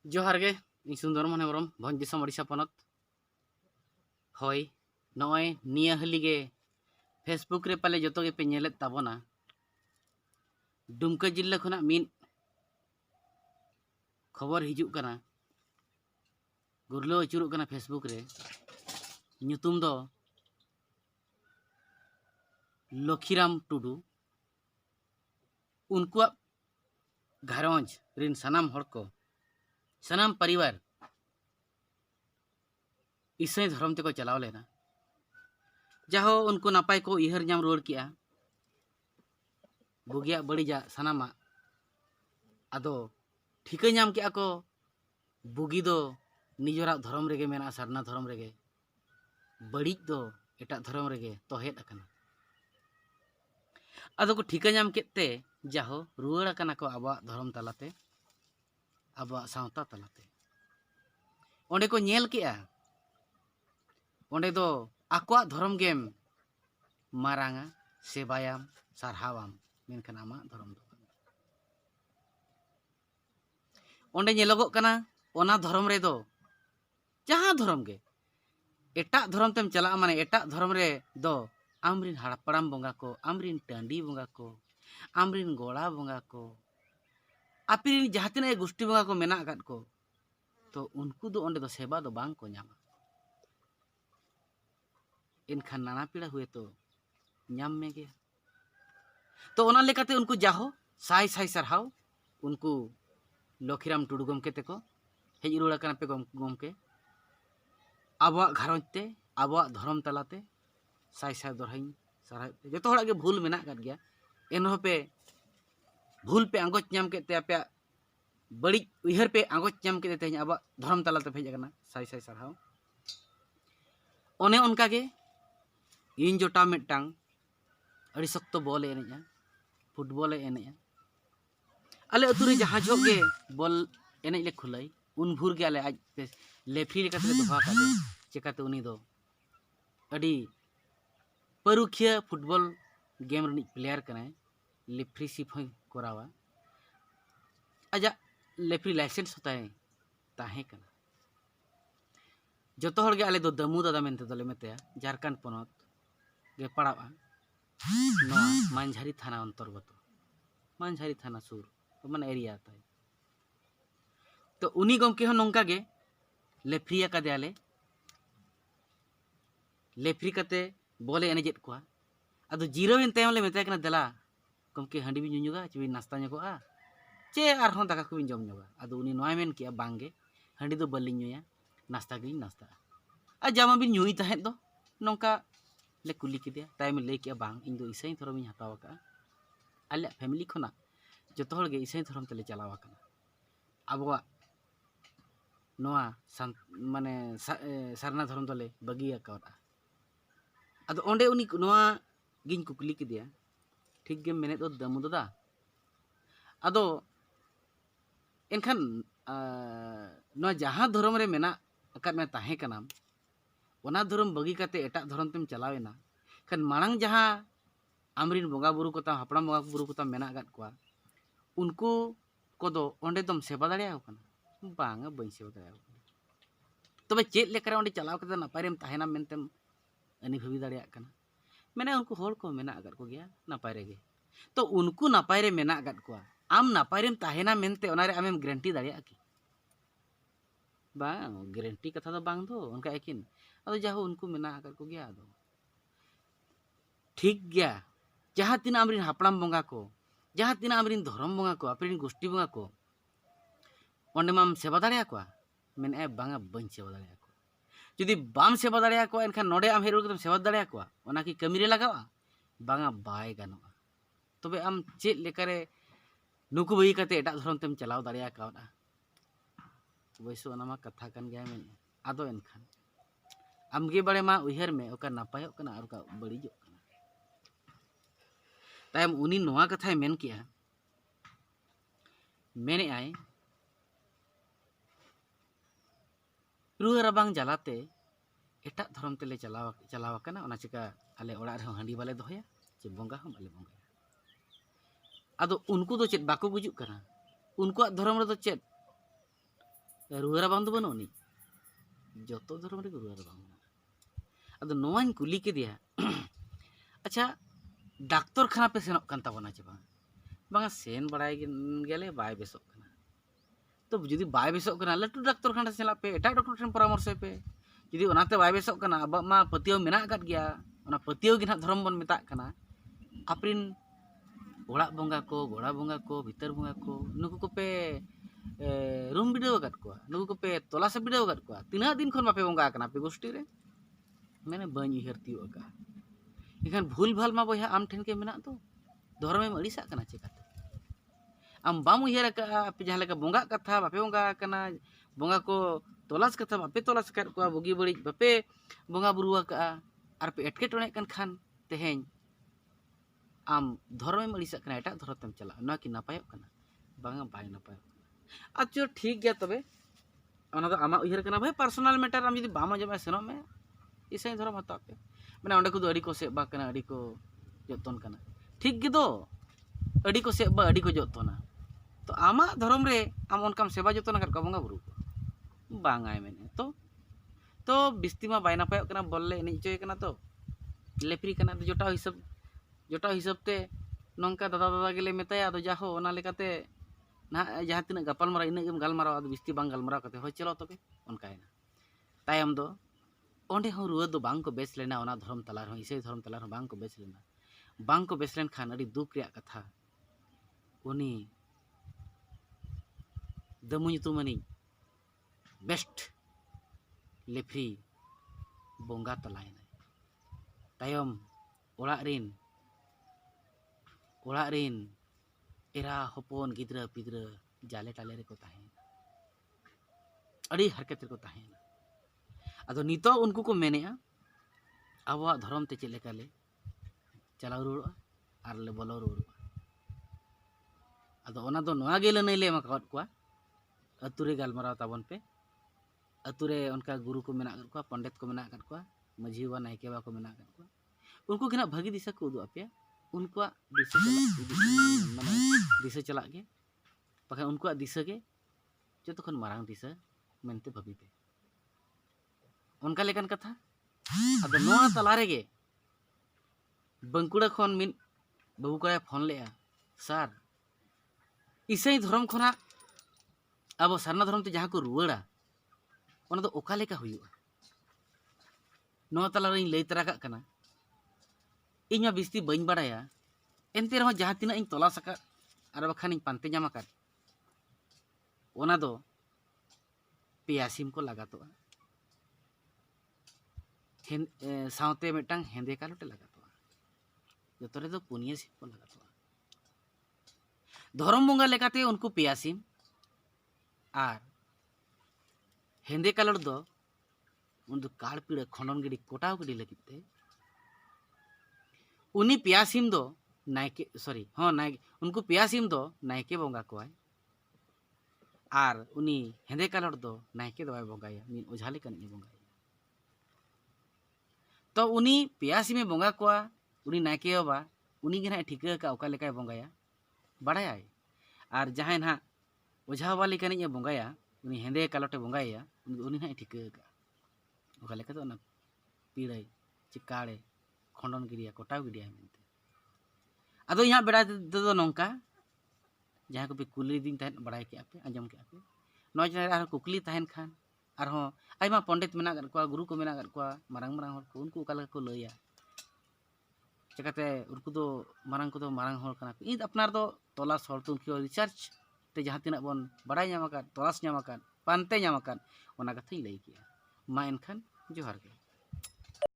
जोहार गे इन सुंदर मन हेम्ब्रम भंज दिसम ओडिशा पनत हय नय निया हली गे फेसबुक रे पाले जतो गे पे नेलेत ताबोना दुमका जिल्ला खना मिन खबर हिजुक कना गुरलो अचुरुक कना फेसबुक रे nyutum दो लखीराम टुडू उनकुआ घारंज रिन सनाम हड़ को सनाम परिवार ईसाई धर्म ते को चलाव लेना जाहो उनको नापाय को इहर नाम रोड किया बुगिया बड़ीजा सनामा आदो ठिका नाम किया को बुगी दो निजरा धर्म रेगे मेना सरना धर्म रेगे बड़ी दो एटा धर्म रेगे तो हेद अकना आदो को ठिका नाम केते जाहो रुवाड़ अकना को आबा धर्म तलाते आबा सावता तलाते ओंडे को नेल किया ओंडे दो आकुआ धर्म गेम मारांगा सेबायाम सारहावाम मेनखान आमा धर्म दो ओंडे नेलोगो कना ओना धर्म रे दो जहां धर्म गे एटा धर्म तेम चला माने एटा धर्म रे दो आमरिन हाड़पड़ाम बोंगा को आमरिन टांडी बोंगा को आमरिन गोड़ा बोंगा को आपिन जहां तिना गोष्ठी बोंगा को मेना अकात को तो उनको दो ओंडे दो सेवा दो बांग को न्यामा इनखान नाना पीड़ा हुए तो न्याम में गया तो ओना लेकाते उनको जाहो साई साई सरहाव उनको लखीराम टुडू गमके तेको हेज रुड़ा कना पे गमके आबवा घारंज ते आबवा धर्म तलाते साई साई दरहाई सरहाय जतो हड़ा गे भूल मेना काट गया एनहो पे भूल पे आंगोच नाम केते आपे बड़ी उहर पे आंगोच नाम केते तेज आबवा धर्म तलाते भेज कना साई साई सरहाव ओने उनका गे इन जोटा मिटांग अड़ी सख्त बॉल एनेजा फुटबॉल एनेजा आले अतुरे जहां जोग गे बॉल एनेज ले खुलाई उन भूर गे आले आज लेफ्री लेकाते दोहा कादे चेकाते उनी दो अड़ी परुखिया फुटबॉल गेम रनी प्लेयर कनाय लेफ्री सिप होय कोरावा आजा लेफ्री लाइसेंस होता है ताहे कना जतो हड़ गे आले दो दमू दादा मेनते दोले मेतेया झारखंड पनत गे पड़ावा नोआ मानझारी थाना अंतर्गत मानझारी थाना सुर मन एरिया आता है तो उनी गमके हो नोंका गे लेफ्री का दे आले लेफ्री कते बोले एनेजेत को अदो जीरो इन तायम ले मेते कना दला गमके हांडी बिन जुगा चबी नाश्ता ᱧᱚᱜᱚᱜᱼᱟ चे आरहों दाका को बिन जम ᱧᱚᱜᱟ अदो उनी नोय मेन किया बांगे हांडी दो बलिन ᱧᱩᱭᱟ नाश्ता गिन नाश्ता आ जामा बिन ᱧᱩᱭ ताहेत दो नोंका ले कुली किदिया तायम ले किया बांग इन दो इसाई धर्म इन हतावा का आले फैमिली खना जतो हड़ गे इसाई धर्म तले चलावा कना आबवा नोआ माने सरना धर्म तले बगिया कावटा अदो ओंडे उनी नोआ गिन कुकली किदिया ठीक गे मेने दो दमु दादा अदो एनखान नोआ जहां धर्म रे मेना अकात में ताहे कनाम ओना धर्म बगी काते एटा धर्म तेम चलावेना खान मांग जहां आमरिन बोंगा बुरु कोता हपड़ाम बोंगा बुरु कोता मेना अकात कोआ उनको कोदो ओंडे दम सेवा दाड़ियाव कना बांगा बई सेवा दाड़ियाव तबे चेत लेकरे ओंडे चलाव कते नापायरेम ताहेना मेनतेम अनि भाभी दाड़िया कना मैंने उनको होड़ को मेना अकात को गया नापाय रेगे तो उनको नापाय रे मेना अकात कोआ आम नापायरेम ताहेना मेनते ओनारे आमेम गारंटी दाड़िया की बांग गारंटी कथा दो बांग दो उनका एकिन अदो जाहो उनको मेना अकात को गया अदो ठीक गया जहां तीन आमरिन हापड़ाम बोंगा को जहां तीन आमरिन धर्म बोंगा को अपरिन गोष्ठी बोंगा को ओंडे माम सेवा दाड़िया कोआ मेन ए बांगा बन सेवा दाड़िया को जुदी बाम सेवा दाड़िया को एनखान नोडे आम हेरो कतम सेवा दाड़िया को ओना की कमी रे लगावा बांगा बाय गानोआ तबे आम चेत लेकारे नुकु बई काते एटा धर्म तेम चलाव दाड़िया कावडा वैसो ओना मा कथा कान गया मेन आदो एनखान आमगे बड़े मा उहर में ओका नापायो कना और का बड़ीजो कना तायम उनी नोआ कथाय मेन किया मेने आए रुआ रबांग जलाते एटा धर्म तेले चलावा कना ओना चिका आले ओड़ा रे हांडी बाले दोहया चे बोंगा हम बाले बोंगा आदो उनको दो चेत बाको गुजुक कना उनको धर्म रे दो चेत रुआ राबांग दो बनो नी जतो धर्म रे रुआ राबांग अदो नोवाñ कुली के दिया अच्छा डाक्टर खाना पे सेनोक कान ताबोना चे बांगा सेन बड़ाई गेले बाय बेसोक कना तो जुदी बाय बेसोक कना लटू डाक्टर खाना सेला पे एटा डॉक्टर ठेन परामर्श पे जुदी ओनाते बाय बेसोक कना अब मा पतियो मेना काट गया ओना पतियो गिना धर्म बन मेता कना आप्रिन ओड़ा बोंगा को गोड़ा बोंगा को भीतर बोंगा को नुकु को पे रूम बिडियो काट को नुकु को पे तलाश बिडियो काट को तीना दिन खन बापे बोंगा कना पे गोष्ठी रे मैंने बन उहरती का इखान भूल भाल मा बया आम ठेन के मेना तो धर्म में अड़ीसा कना चिकाते आम बाम उहर का पे जहाँ लेका बोंगा कथा बापे बोंगा कना बोंगा को तलाश कथा बापे तलाश कर को बुगी बड़ी बापे बोंगा बुरुआ का आर पे एटके टोने कन खान तेहें आम धर्म में अड़ीसा कना एटा धर्म तेम चला ना कि नापायो कना बांगा बाय नापायो अच्छा ठीक गया तबे ओना दो आमा उहर कना भाई पर्सनल मैटर आम जदी बाम जमे सेनो में इसाई धर्म हता पे मैंने ओंडे को दो अड़ी को से बा कना अड़ी को जतन कना ठीक गे दो अड़ी को से बा अड़ी को जतना तो आमा धर्म रे आम उनकाम सेवा जतन कर का बोंगा बुरु बांगाय मैंने तो बिस्ती मा बाय नापायो कना बल्ले एने चोय कना तो लेफ्री कना तो जोटा हिसाब ते नोंका दादा दादा गेले मेताया तो जाहो ओना लेकाते ना जहाँ तीना गपाल मारा इना गेम गालमाराव आदो बिस्ती बांग गालमाराव कते होय चलो तबे उनकायना तायम दो ओंडे हो रुआ दो बांग को बेस लेना ओना धर्म तलार हो इसे धर्म तलार हो बांग को बेस लेना बांग को बेस लेन खान अड़ी दुख रिया कथा उनी दमु nyutumani बेस्ट लेफ्री बोंगा तलायना तायम ओड़ा रिन एरा हपन गिद्रा पिद्रा जाले टाले रे को ताहेन अड़ी हरकत रे को ताहेन अदो नितो उनको को मेनेआ आबो धर्म ते चेले काले चलाव रुड़ो आर ले बोलो रुड़ो अदो ओना दो नोआ गेले नै ले मकावत को अतु रे गालमाराव ताबन पे अतु रे उनका गुरु को मेना कर को पंडित को मेना कर को माझी वा नायके वा को मेना कर को उनको गिना भागी दिशा को उदु आपे उनको दिशा चला माने दिशा चला गे पका उनको दिशा गे जो तखन मारांग दिशा मेनते भाबी पे उनका लेकन कथा अदो नोआ तला रे गे बंकुड़ा खन मिन बाबू को फोन लेआ सर इसाई धर्म खना अब सारना धर्म ते जहाँ को रुआड़ा ओना दो ओका लेका हुयुआ नोआ तला रे लई तरा का कना इñ मा बिस्ती बइन बाड़ाया एनते रहो जहाँ तिना इन तलाश का आर बखान इन पानते जामा कर ओना दो पेया सिम को लगातोआ सावते मिटांग हेंदे कालोटे लगातोआ जतो रे दो पुनिया सिम को लगातोआ धर्म बोंगा लेकाते उनको पेया सिम आर हेंदे कालोट दो उन दो काड़ पीड़ा खंडन गिड़ी कोटाव गिड़ी लगिते उनी पेया सिम दो नायके सॉरी हाँ नायके उनको पेया सिम दो नायके बोंगा कोआय आर उनी हेंदे कालोट दो नायके दो बोंगाया मिन ओझा लेकन इ बोंगाया तो उनी पेया सिमे बोंगा कोआ उनी नायके बाबा उनी गे ना ठिका का ओका लेकाय बोंगाया बाड़ाय आर जहां ना ओझा वाली कनिए बोंगाया उनी हेंदे कालोटे बोंगाया उनी ना ठिका का ओका लेका तो ना पीड़ाई चिकाड़े खंडन गिरिया कोटाव गिरिया मेनते अदो यहाँ बेड़ा दो नौका जहाँ को पे कुली दिन तहन बड़ाई के आपे आंजम के आपे नौ जन आर कुकली तहन खान आर हो आइमा पंडित मेना कर को गुरु को मेना कर को मारंग मारंग हर को उनको काला को लइया चकाते उनको दो मारंग को दो मारंग हर कना इन अपनार दो तलाश हर तो उनको रिसर्च ते जहाँ तिना बन बड़ाई ᱧᱟᱢ आकान तलाश ᱧᱟᱢ आकान पानते ᱧᱟᱢ आकान ओना कथाई लई किया मा एनखान जोहार के।